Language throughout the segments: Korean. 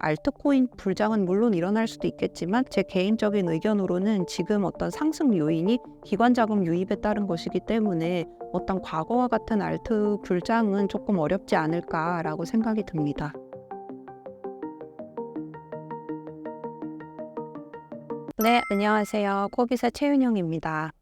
알트코인 불장은 물론 일어날 수도 있겠지만 제 개인적인 의견으로는 지금 어떤 상승 요인이 기관 자금 유입에 따른 것이기 때문에 어떤 과거와 같은 알트 불장은 조금 어렵지 않을까라고 생각이 듭니다. 네, 안녕하세요. 코비사 최윤영입니다.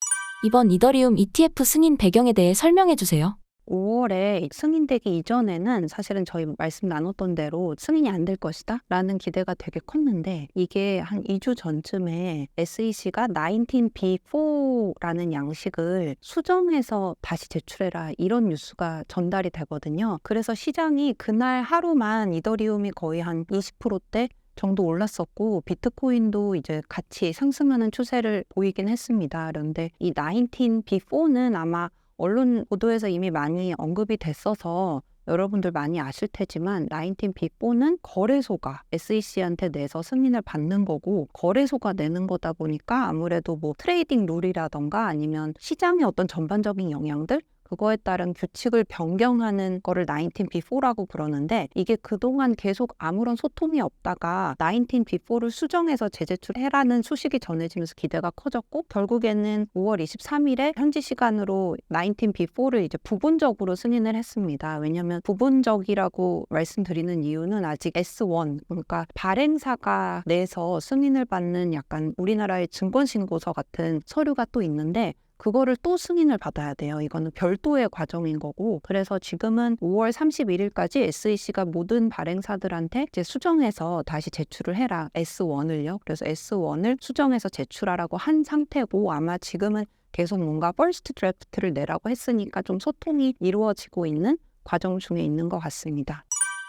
이번 이더리움 ETF 승인 배경에 대해 설명해 주세요. 5월에 승인되기 이전에는 사실은 저희 말씀 나눴던 대로 승인이 안 될 것이다 라는 기대가 되게 컸는데, 이게 한 2주 전쯤에 SEC가 19B4라는 양식을 수정해서 다시 제출해라 이런 뉴스가 전달이 되거든요. 그래서 시장이 그날 하루만 이더리움이 거의 한 20%대 정도 올랐었고, 비트코인도 이제 같이 상승하는 추세를 보이긴 했습니다. 그런데 이 19B4는 아마 언론 보도에서 이미 많이 언급이 됐어서 여러분들 많이 아실 테지만, 19B4는 거래소가 SEC한테 내서 승인을 받는 거고, 거래소가 내는 거다 보니까 아무래도 뭐 트레이딩 룰이라던가 아니면 시장의 어떤 전반적인 영향들, 그거에 따른 규칙을 변경하는 거를 19B4라고 그러는데, 이게 그동안 계속 아무런 소통이 없다가 19B4를 수정해서 재제출해라는 소식이 전해지면서 기대가 커졌고, 결국에는 5월 23일에 현지 시간으로 19B4를 이제 부분적으로 승인을 했습니다. 왜냐하면 부분적이라고 말씀드리는 이유는 아직 S1, 그러니까 발행사가 내서 승인을 받는 약간 우리나라의 증권신고서 같은 서류가 또 있는데, 그거를 또 승인을 받아야 돼요. 이거는 별도의 과정인 거고, 그래서 지금은 5월 31일까지 SEC가 모든 발행사들한테 이제 수정해서 다시 제출을 해라, S1을요. 그래서 S1을 수정해서 제출하라고 한 상태고, 아마 지금은 계속 뭔가 퍼스트 드래프트를 내라고 했으니까 좀 소통이 이루어지고 있는 과정 중에 있는 것 같습니다.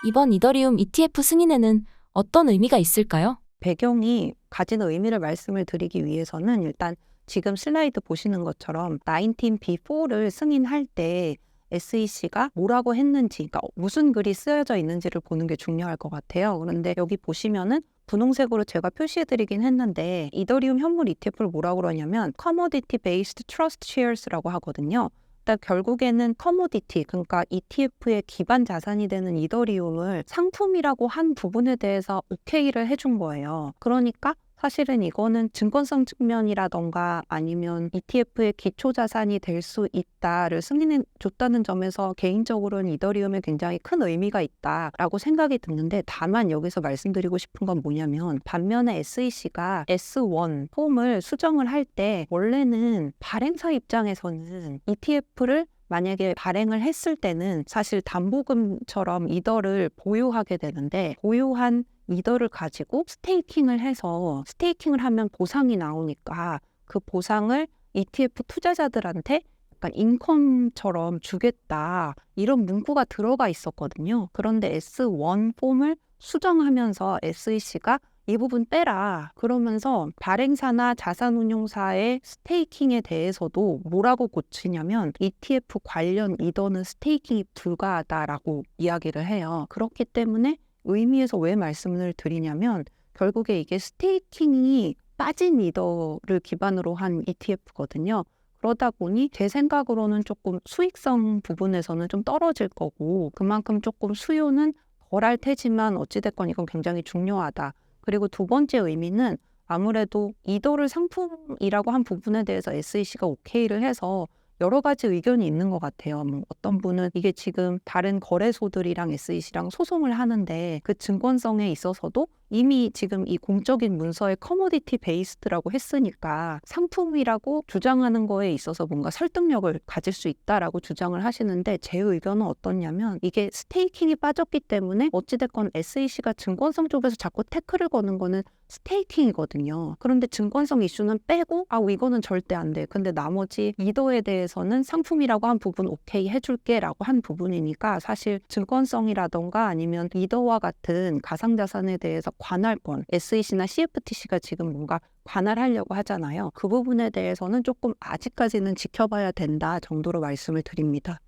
이번 이더리움 ETF 승인에는 어떤 의미가 있을까요? 배경이 가진 의미를 말씀을 드리기 위해서는, 일단 지금 슬라이드 보시는 것처럼 19B4를 승인할 때 SEC가 뭐라고 했는지, 그러니까 무슨 글이 쓰여져 있는지를 보는 게 중요할 것 같아요. 그런데 여기 보시면은 분홍색으로 제가 표시해드리긴 했는데, 이더리움 현물 ETF를 뭐라고 그러냐면 Commodity Based Trust Shares라고 하거든요. 그러니까 결국에는 커모디티, 그러니까 ETF의 기반 자산이 되는 이더리움을 상품이라고 한 부분에 대해서 오케이를 해준 거예요. 그러니까 사실은 이거는 증권성 측면이라던가 아니면 ETF의 기초 자산이 될 수 있다를 승인해 줬다는 점에서 개인적으로는 이더리움에 굉장히 큰 의미가 있다라고 생각이 드는데, 다만 여기서 말씀드리고 싶은 건 뭐냐면, 반면에 SEC가 S1 폼을 수정을 할 때 원래는 발행사 입장에서는 ETF를 만약에 발행을 했을 때는 사실 담보금처럼 이더를 보유하게 되는데, 보유한 이더를 가지고 스테이킹을 해서, 스테이킹을 하면 보상이 나오니까 그 보상을 ETF 투자자들한테 약간 인컴처럼 주겠다, 이런 문구가 들어가 있었거든요. 그런데 S1 폼을 수정하면서 SEC가 이 부분 빼라 그러면서 발행사나 자산운용사의 스테이킹에 대해서도 뭐라고 고치냐면 ETF 관련 이더는 스테이킹이 불가하다라고 이야기를 해요. 그렇기 때문에 의미에서 왜 말씀을 드리냐면, 결국에 이게 스테이킹이 빠진 이더를 기반으로 한 ETF거든요. 그러다 보니 제 생각으로는 조금 수익성 부분에서는 좀 떨어질 거고, 그만큼 조금 수요는 덜할 테지만 어찌됐건 이건 굉장히 중요하다. 그리고 두 번째 의미는, 아무래도 이더를 상품이라고 한 부분에 대해서 SEC가 오케이를 해서 여러 가지 의견이 있는 것 같아요. 뭐 어떤 분은 이게 지금 다른 거래소들이랑 SEC랑 소송을 하는데 그 증권성에 있어서도 이미 지금 이 공적인 문서에 커모디티 베이스드라고 했으니까 상품이라고 주장하는 거에 있어서 뭔가 설득력을 가질 수 있다라고 주장을 하시는데, 제 의견은 어떠냐면, 이게 스테이킹이 빠졌기 때문에 어찌됐건 SEC가 증권성 쪽에서 자꾸 태클을 거는 거는 스테이킹이거든요. 그런데 증권성 이슈는 빼고 이거는 절대 안 돼. 근데 나머지 이더에 대해서는 상품이라고 한 부분 오케이 해줄게 라고 한 부분이니까, 사실 증권성이라던가 아니면 이더와 같은 가상자산에 대해서 관할권, SEC나 CFTC가 지금 뭔가 관할하려고 하잖아요. 그 부분에 대해서는 조금 아직까지는 지켜봐야 된다 정도로 말씀을 드립니다.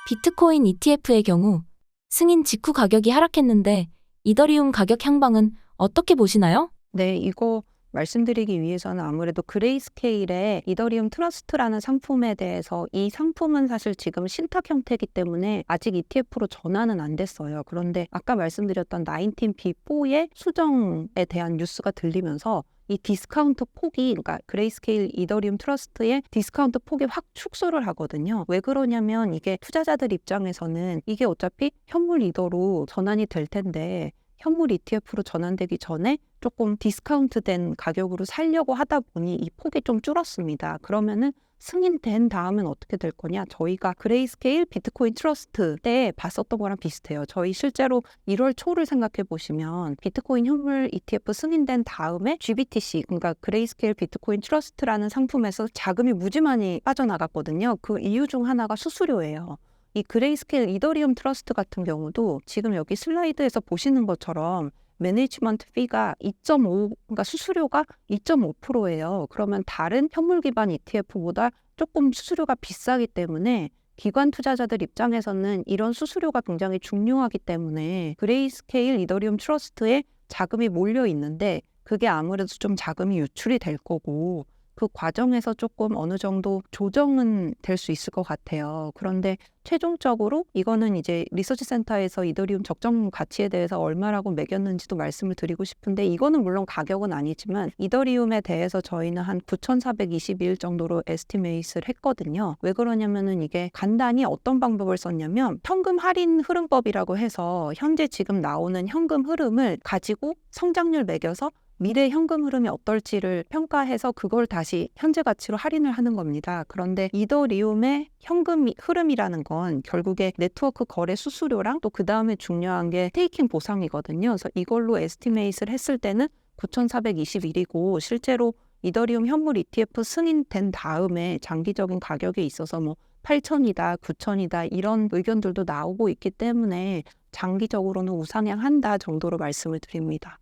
비트코인 ETF의 경우 승인 직후 가격이 하락했는데 이더리움 가격 향방은 어떻게 보시나요? 네, 이거 말씀드리기 위해서는 아무래도 그레이스케일의 이더리움 트러스트라는 상품에 대해서 이 상품은 사실 지금 신탁 형태이기 때문에 아직 ETF로 전환은 안 됐어요. 그런데 아까 말씀드렸던 19B4의 수정에 대한 뉴스가 들리면서 이 디스카운트 폭이, 그러니까 그레이스케일 이더리움 트러스트의 디스카운트 폭이 확 축소를 하거든요. 왜 그러냐면 이게 투자자들 입장에서는 이게 어차피 현물 이더로 전환이 될 텐데 현물 ETF로 전환되기 전에 조금 디스카운트된 가격으로 살려고 하다 보니 이 폭이 좀 줄었습니다. 그러면은 승인된 다음엔 어떻게 될 거냐? 저희가 그레이스케일 비트코인 트러스트 때 봤었던 거랑 비슷해요. 저희 실제로 1월 초를 생각해 보시면 비트코인 현물 ETF 승인된 다음에 GBTC, 그러니까 그레이스케일 비트코인 트러스트라는 상품에서 자금이 무지 많이 빠져나갔거든요. 그 이유 중 하나가 수수료예요. 이 그레이스케일 이더리움 트러스트 같은 경우도 지금 여기 슬라이드에서 보시는 것처럼 매니지먼트 피가 2.5, 그러니까 수수료가 2.5%예요. 그러면 다른 현물 기반 ETF보다 조금 수수료가 비싸기 때문에 기관 투자자들 입장에서는 이런 수수료가 굉장히 중요하기 때문에 그레이스케일 이더리움 트러스트에 자금이 몰려 있는데 그게 아무래도 좀 자금이 유출이 될 거고 그 과정에서 조금 어느 정도 조정은 될 수 있을 것 같아요. 그런데 최종적으로 이거는 이제 리서치 센터에서 이더리움 적정 가치에 대해서 얼마라고 매겼는지도 말씀을 드리고 싶은데 이거는 물론 가격은 아니지만 이더리움에 대해서 저희는 한 9,421 정도로 에스티메이트를 했거든요. 왜 그러냐면은 이게 간단히 어떤 방법을 썼냐면 현금 할인 흐름법이라고 해서 현재 지금 나오는 현금 흐름을 가지고 성장률 매겨서 미래 현금 흐름이 어떨지를 평가해서 그걸 다시 현재 가치로 할인을 하는 겁니다. 그런데 이더리움의 현금 흐름이라는 건 결국에 네트워크 거래 수수료랑 또 그 다음에 중요한 게 스테이킹 보상이거든요. 그래서 이걸로 에스티메이트를 했을 때는 9,421이고 실제로 이더리움 현물 ETF 승인된 다음에 장기적인 가격에 있어서 뭐 8,000이다, 9,000이다 이런 의견들도 나오고 있기 때문에 장기적으로는 우상향한다 정도로 말씀을 드립니다.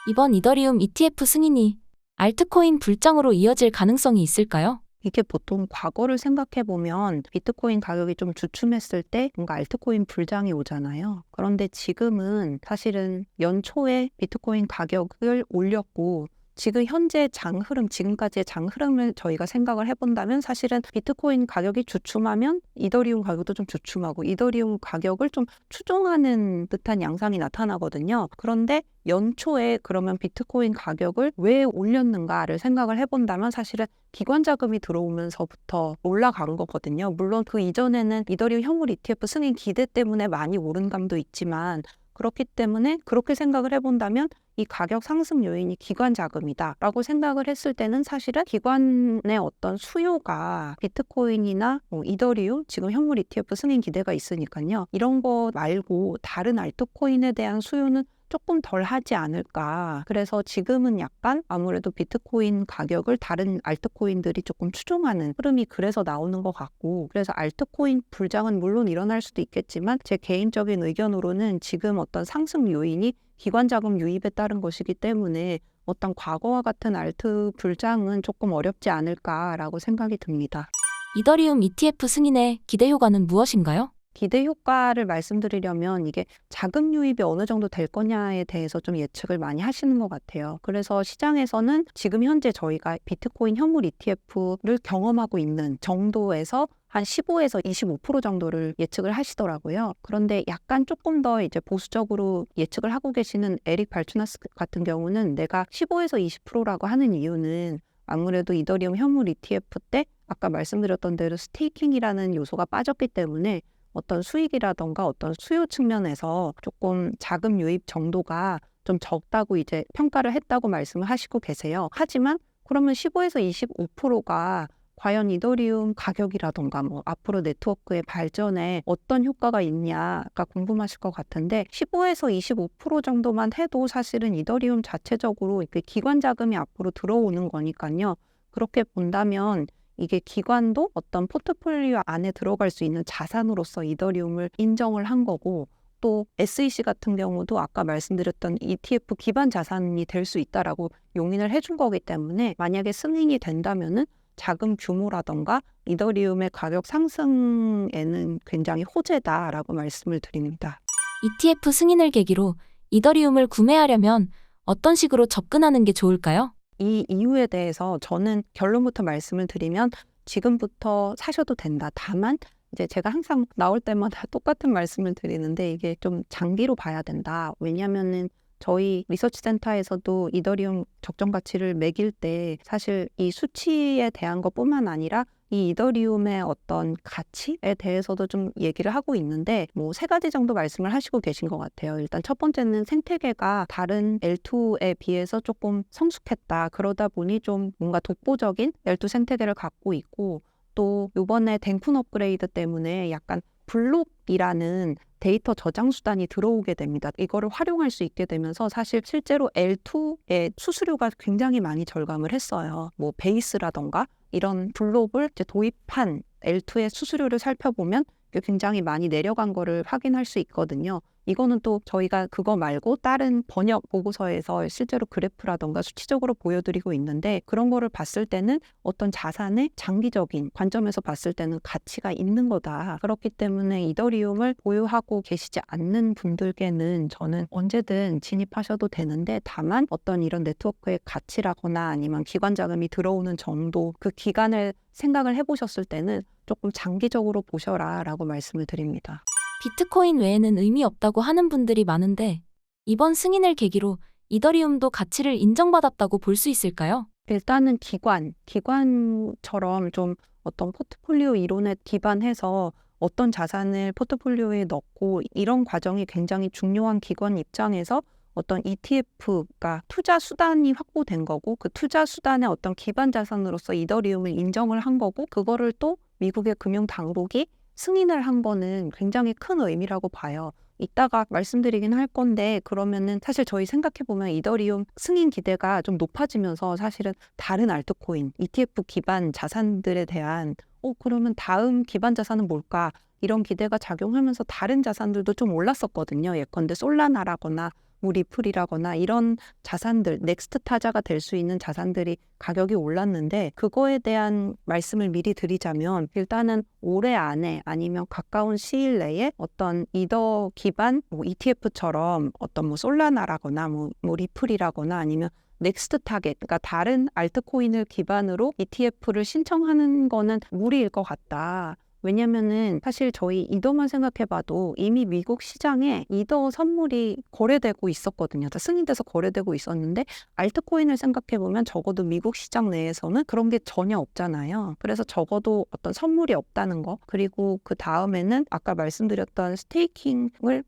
이번 이더리움 ETF 승인이 알트코인 불장으로 이어질 가능성이 있을까요? 이게 보통 과거를 생각해 보면 비트코인 가격이 좀 주춤했을 때 뭔가 알트코인 불장이 오잖아요. 그런데 지금은 사실은 연초에 비트코인 가격을 올렸고 지금 현재 장 흐름, 지금까지의 장 흐름을 저희가 생각을 해본다면 사실은 비트코인 가격이 주춤하면 이더리움 가격도 좀 주춤하고 이더리움 가격을 좀 추종하는 듯한 양상이 나타나거든요. 그런데 연초에 그러면 비트코인 가격을 왜 올렸는가를 생각을 해본다면 사실은 기관 자금이 들어오면서부터 올라간 거거든요. 물론 그 이전에는 이더리움 현물 ETF 승인 기대 때문에 많이 오른 감도 있지만 그렇기 때문에 그렇게 생각을 해본다면 이 가격 상승 요인이 기관 자금이다 라고 생각을 했을 때는 사실은 기관의 어떤 수요가 비트코인이나 이더리움, 지금 현물 ETF 승인 기대가 있으니까요. 이런 거 말고 다른 알트코인에 대한 수요는 조금 덜 하지 않을까. 그래서 지금은 약간 아무래도 비트코인 가격을 다른 알트코인들이 조금 추종하는 흐름이 그래서 나오는 것 같고, 그래서 알트코인 불장은 물론 일어날 수도 있겠지만 제 개인적인 의견으로는 지금 어떤 상승 요인이 기관 자금 유입에 따른 것이기 때문에 어떤 과거와 같은 알트 불장은 조금 어렵지 않을까라고 생각이 듭니다. 이더리움 ETF 승인의 기대 효과는 무엇인가요? 기대 효과를 말씀드리려면 이게 자금 유입이 어느 정도 될 거냐에 대해서 좀 예측을 많이 하시는 것 같아요. 그래서 시장에서는 지금 현재 저희가 비트코인 현물 ETF를 경험하고 있는 정도에서 한 15에서 25% 정도를 예측을 하시더라고요. 그런데 약간 조금 더 이제 보수적으로 예측을 하고 계시는 에릭 발투나스 같은 경우는 내가 15에서 20%라고 하는 이유는 아무래도 이더리움 현물 ETF 때 아까 말씀드렸던 대로 스테이킹이라는 요소가 빠졌기 때문에 어떤 수익이라던가 어떤 수요 측면에서 조금 자금 유입 정도가 좀 적다고 이제 평가를 했다고 말씀을 하시고 계세요. 하지만 그러면 15에서 25%가 과연 이더리움 가격이라던가 뭐 앞으로 네트워크의 발전에 어떤 효과가 있냐가 궁금하실 것 같은데 15에서 25% 정도만 해도 사실은 이더리움 자체적으로 이렇게 기관 자금이 앞으로 들어오는 거니까요. 그렇게 본다면 이게 기관도 어떤 포트폴리오 안에 들어갈 수 있는 자산으로서 이더리움을 인정을 한 거고 또 SEC 같은 경우도 아까 말씀드렸던 ETF 기반 자산이 될 수 있다라고 용인을 해준 거기 때문에 만약에 승인이 된다면은 자금 규모라던가 이더리움의 가격 상승에는 굉장히 호재다라고 말씀을 드립니다. ETF 승인을 계기로 이더리움을 구매하려면 어떤 식으로 접근하는 게 좋을까요? 이 이유에 대해서 저는 결론부터 말씀을 드리면 지금부터 사셔도 된다. 다만 이제 제가 항상 나올 때마다 똑같은 말씀을 드리는데 이게 좀 장기로 봐야 된다. 왜냐면은 저희 리서치 센터에서도 이더리움 적정 가치를 매길 때 사실 이 수치에 대한 것뿐만 아니라 이 이더리움의 어떤 가치에 대해서도 좀 얘기를 하고 있는데 뭐 세 가지 정도 말씀을 하시고 계신 것 같아요. 일단 첫 번째는 생태계가 다른 L2에 비해서 조금 성숙했다. 그러다 보니 좀 뭔가 독보적인 L2 생태계를 갖고 있고 또 이번에 댕쿤 업그레이드 때문에 약간 블록이라는 데이터 저장 수단이 들어오게 됩니다. 이거를 활용할 수 있게 되면서 사실 실제로 L2의 수수료가 굉장히 많이 절감을 했어요. 뭐 베이스라던가 이런 블록을 이제 도입한 L2의 수수료를 살펴보면 이게 굉장히 많이 내려간 거를 확인할 수 있거든요. 이거는 또 저희가 그거 말고 다른 번역 보고서에서 실제로 그래프라던가 수치적으로 보여드리고 있는데 그런 거를 봤을 때는 어떤 자산의 장기적인 관점에서 봤을 때는 가치가 있는 거다. 그렇기 때문에 이더리움을 보유하고 계시지 않는 분들께는 저는 언제든 진입하셔도 되는데 다만 어떤 이런 네트워크의 가치라거나 아니면 기관 자금이 들어오는 정도 그 기간을 생각을 해보셨을 때는 조금 장기적으로 보셔라 라고 말씀을 드립니다. 비트코인 외에는 의미 없다고 하는 분들이 많은데 이번 승인을 계기로 이더리움도 가치를 인정받았다고 볼 수 있을까요? 일단은 기관처럼 좀 어떤 포트폴리오 이론에 기반해서 어떤 자산을 포트폴리오에 넣고 이런 과정이 굉장히 중요한 기관 입장에서 어떤 ETF가 투자 수단이 확보된 거고 그 투자 수단의 어떤 기반 자산으로서 이더리움을 인정을 한 거고 그거를 또 미국의 금융 당국이 승인을 한 거는 굉장히 큰 의미라고 봐요. 이따가 말씀드리긴 할 건데 그러면은 사실 저희 생각해보면 이더리움 승인 기대가 좀 높아지면서 사실은 다른 알트코인, ETF 기반 자산들에 대한 그러면 다음 기반 자산은 뭘까? 이런 기대가 작용하면서 다른 자산들도 좀 올랐었거든요. 예컨대 솔라나라거나 뭐 리플이라거나 이런 자산들, 넥스트 타자가 될 수 있는 자산들이 가격이 올랐는데 그거에 대한 말씀을 미리 드리자면 일단은 올해 안에 아니면 가까운 시일 내에 어떤 이더 기반 뭐 ETF처럼 어떤 뭐 솔라나라거나 뭐 리플이라거나 아니면 넥스트 타겟, 그러니까 다른 알트코인을 기반으로 ETF를 신청하는 거는 무리일 것 같다. 왜냐면은 사실 저희 이더만 생각해봐도 이미 미국 시장에 이더 선물이 거래되고 있었거든요. 다 승인돼서 거래되고 있었는데 알트코인을 생각해보면 적어도 미국 시장 내에서는 그런 게 전혀 없잖아요. 그래서 적어도 어떤 선물이 없다는 거 그리고 그 다음에는 아까 말씀드렸던 스테이킹을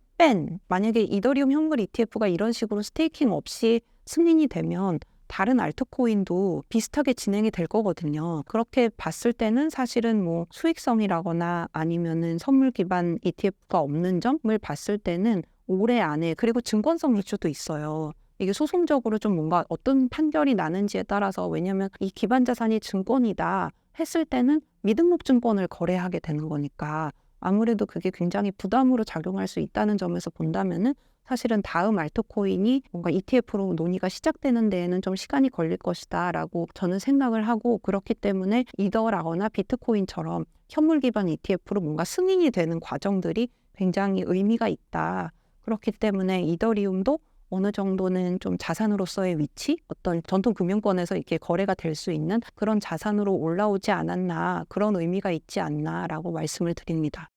만약에 이더리움 현물 ETF가 이런 식으로 스테이킹 없이 승인이 되면 다른 알트코인도 비슷하게 진행이 될 거거든요. 그렇게 봤을 때는 사실은 뭐 수익성이라거나 아니면은 선물 기반 ETF가 없는 점을 봤을 때는 올해 안에 그리고 증권성 이슈도 있어요. 이게 소송적으로 좀 뭔가 어떤 판결이 나는지에 따라서 왜냐하면 이 기반 자산이 증권이다 했을 때는 미등록 증권을 거래하게 되는 거니까 아무래도 그게 굉장히 부담으로 작용할 수 있다는 점에서 본다면은 사실은 다음 알트코인이 뭔가 ETF로 논의가 시작되는 데에는 좀 시간이 걸릴 것이다 라고 저는 생각을 하고 그렇기 때문에 이더라거나 비트코인처럼 현물 기반 ETF로 뭔가 승인이 되는 과정들이 굉장히 의미가 있다. 그렇기 때문에 이더리움도 어느 정도는 좀 자산으로서의 위치, 어떤 전통 금융권에서 이렇게 거래가 될 수 있는 그런 자산으로 올라오지 않았나, 그런 의미가 있지 않나라고 말씀을 드립니다.